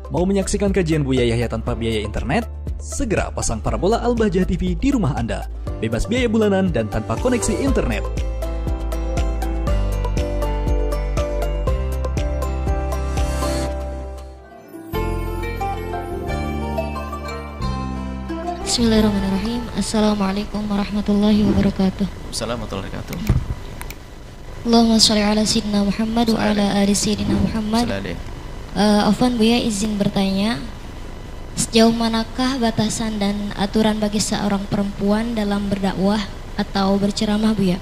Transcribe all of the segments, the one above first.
Mau menyaksikan kajian Buya Yahya tanpa biaya internet? Segera pasang parabola Al-Bahjah TV di rumah Anda. Bebas biaya bulanan dan tanpa koneksi internet. Bismillahirrahmanirrahim. Assalamualaikum warahmatullahi wabarakatuh. Assalamualaikum warahmatullahi wabarakatuh. Allahumma sholli ala sayyidina Muhammad wa ala ali sayyidina Muhammad. Afwan Buya, izin bertanya, sejauh manakah batasan dan aturan bagi seorang perempuan dalam berdakwah atau berceramah, Buya?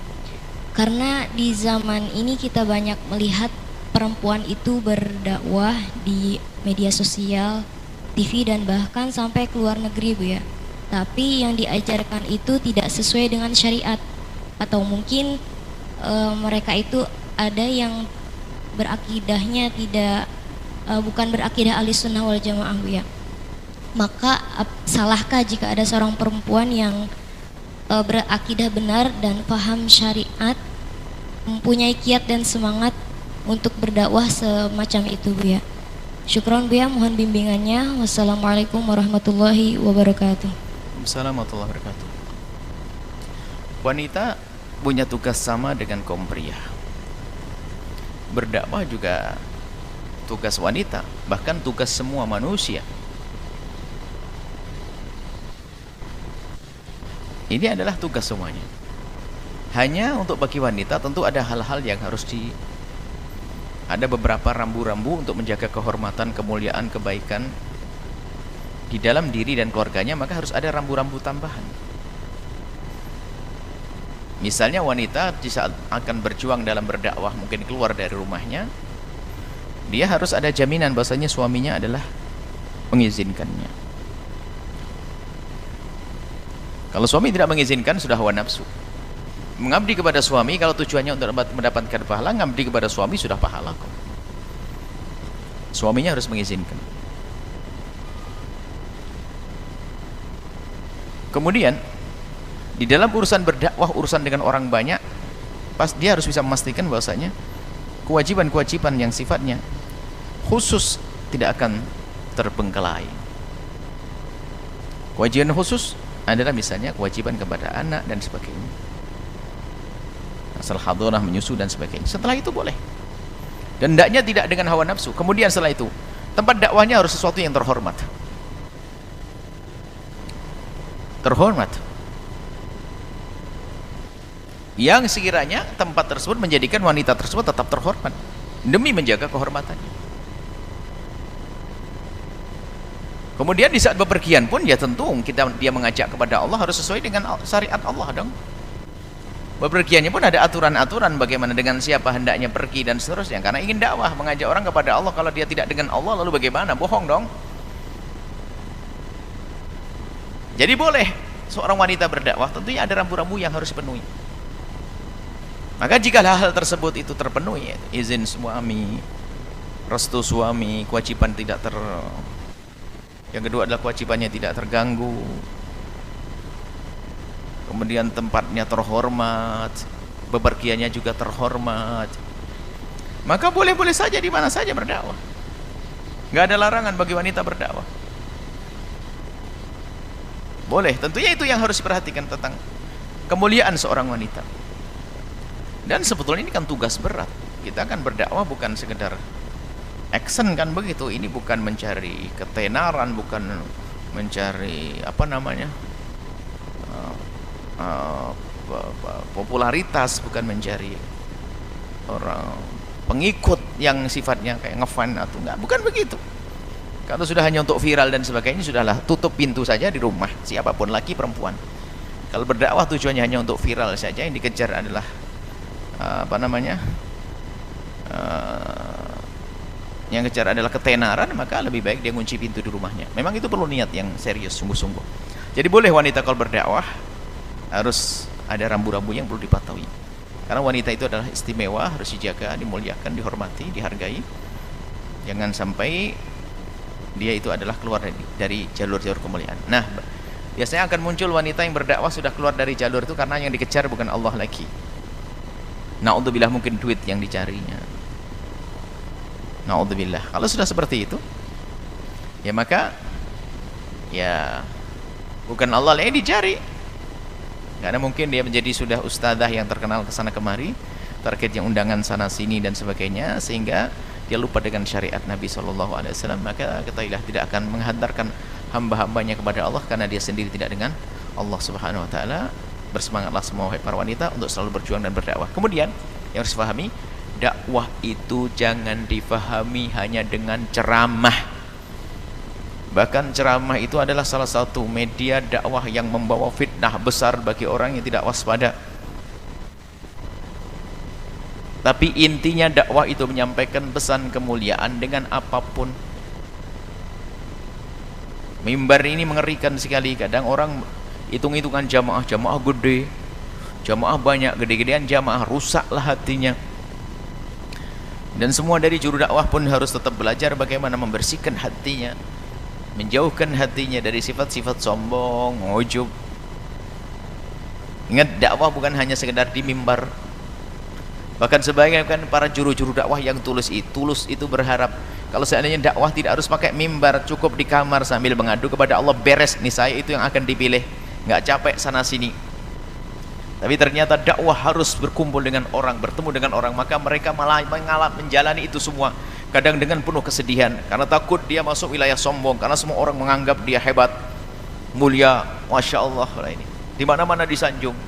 Karena di zaman ini kita banyak melihat perempuan itu berdakwah di media sosial, TV, dan bahkan sampai ke luar negeri, Buya. Tapi yang diajarkan itu tidak sesuai dengan syariat, atau mungkin mereka itu ada yang berakidahnya tidak bukan berakidah ahli sunnah wal jamaah, Buya. Maka salahkah jika ada seorang perempuan yang berakidah benar dan paham syariat, mempunyai kiat dan semangat untuk berdakwah semacam itu, Buya? Syukron, Buya, mohon bimbingannya. Wassalamualaikum warahmatullahi wabarakatuh. Assalamualaikum warahmatullahi wabarakatuh. Wanita punya tugas sama dengan kaum pria. Berdakwah juga tugas wanita, bahkan tugas semua manusia. Ini adalah tugas semuanya. Hanya untuk bagi wanita tentu ada hal-hal yang harus ada beberapa rambu-rambu untuk menjaga kehormatan, kemuliaan, kebaikan di dalam diri dan keluarganya, maka harus ada rambu-rambu tambahan. Misalnya wanita di saat akan berjuang dalam berdakwah, mungkin keluar dari rumahnya, dia harus ada jaminan bahwasanya suaminya adalah mengizinkannya. Kalau suami tidak mengizinkan, sudah hawa nafsu. Mengabdi kepada suami kalau tujuannya untuk mendapatkan pahala, mengabdi kepada suami sudah pahala kok. Suaminya harus mengizinkan. Kemudian di dalam urusan berdakwah, urusan dengan orang banyak, dia harus bisa memastikan bahwasanya kewajiban-kewajiban yang sifatnya khusus tidak akan terbengkelai. Kewajiban khusus adalah misalnya kewajiban kepada anak dan sebagainya, asal hadonah, menyusu dan sebagainya. Setelah itu boleh, dan hendaknya tidak dengan hawa nafsu. Kemudian setelah itu tempat dakwahnya harus sesuatu yang terhormat. Yang sekiranya tempat tersebut menjadikan wanita tersebut tetap terhormat demi menjaga kehormatannya. Kemudian di saat bepergian pun ya tentu dia mengajak kepada Allah harus sesuai dengan syariat Allah dong. Bepergiannya pun ada aturan-aturan bagaimana, dengan siapa hendaknya pergi dan seterusnya, karena ingin dakwah, mengajak orang kepada Allah. Kalau dia tidak dengan Allah lalu bagaimana? Bohong dong. Jadi boleh seorang wanita berdakwah, tentunya ada rambu-rambu yang harus dipenuhi. Maka jika hal tersebut itu terpenuhi, izin suami, restu suami, kewajiban yang kedua adalah kewajibannya tidak terganggu, kemudian tempatnya terhormat, bepergiannya juga terhormat, maka boleh-boleh saja di mana saja berdakwah. Nggak ada larangan bagi wanita berdakwah. Boleh, tentunya itu yang harus diperhatikan tentang kemuliaan seorang wanita. Dan sebetulnya ini kan tugas berat. Kita kan berdakwah bukan sekedar action kan begitu. Ini bukan mencari ketenaran, bukan mencari popularitas, bukan mencari orang pengikut yang sifatnya kayak ngefan atau enggak, bukan begitu. Kalau sudah hanya untuk viral dan sebagainya, sudahlah, tutup pintu saja di rumah, siapapun, laki perempuan. Kalau berdakwah tujuannya hanya untuk viral saja, yang dikejar adalah yang kejar adalah ketenaran, maka lebih baik dia kunci pintu di rumahnya. Memang itu perlu niat yang serius, sungguh-sungguh. Jadi boleh wanita kalau berdakwah, harus ada rambu-rambu yang perlu dipatuhi. Karena wanita itu adalah istimewa, harus dijaga, dimuliakan, dihormati, dihargai. Jangan sampai dia itu adalah keluar dari jalur-jalur kemuliaan. Nah, biasanya akan muncul wanita yang berdakwah sudah keluar dari jalur itu karena yang dikejar bukan Allah lagi. Na'udzubillah, mungkin duit yang dicarinya. Na'udzubillah. Kalau sudah seperti itu, ya maka ya bukan Allah yang dicari. Karena mungkin dia menjadi sudah ustadzah yang terkenal kesana kemari terkait yang undangan sana sini dan sebagainya, sehingga dia lupa dengan syariat Nabi SAW. Maka ketahuilah tidak akan menghantarkan hamba-hambanya kepada Allah, karena dia sendiri tidak dengan Allah Subhanahu Wa Taala. Bersemangatlah semua wahai para wanita untuk selalu berjuang dan berdakwah. Kemudian yang harus dipahami, dakwah itu jangan difahami hanya dengan ceramah. Bahkan ceramah itu adalah salah satu media dakwah yang membawa fitnah besar bagi orang yang tidak waspada. Tapi intinya dakwah itu menyampaikan pesan kemuliaan dengan apapun. Mimbar ini mengerikan sekali. Kadang orang hitung-hitungan jamaah gede, jamaah banyak, gede-gedean jamaah, rusaklah hatinya. Dan semua dari juru dakwah pun harus tetap belajar bagaimana membersihkan hatinya, menjauhkan hatinya dari sifat-sifat sombong, ujub. Ingat, dakwah bukan hanya sekedar di mimbar. Bahkan sebagian para juru-juru dakwah yang tulus itu berharap kalau seandainya dakwah tidak harus pakai mimbar, cukup di kamar sambil mengadu kepada Allah, beres nih, saya itu yang akan dipilih, nggak capek sana sini. Tapi ternyata dakwah harus berkumpul dengan orang, bertemu dengan orang, maka mereka malah menjalani itu semua kadang dengan penuh kesedihan, karena takut dia masuk wilayah sombong, karena semua orang menganggap dia hebat, mulia, masya Allah lah ini, di mana-mana disanjung,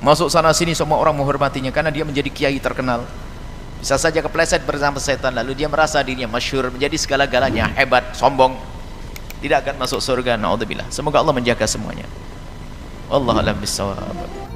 masuk sana sini semua orang menghormatinya karena dia menjadi kiai terkenal. Bisa saja kepleset bersama setan, lalu dia merasa dirinya masyhur, menjadi segala-galanya, hebat, sombong, tidak akan masuk surga. Naudzubillah. Semoga Allah menjaga semuanya. Wallahu a'lam bishawab.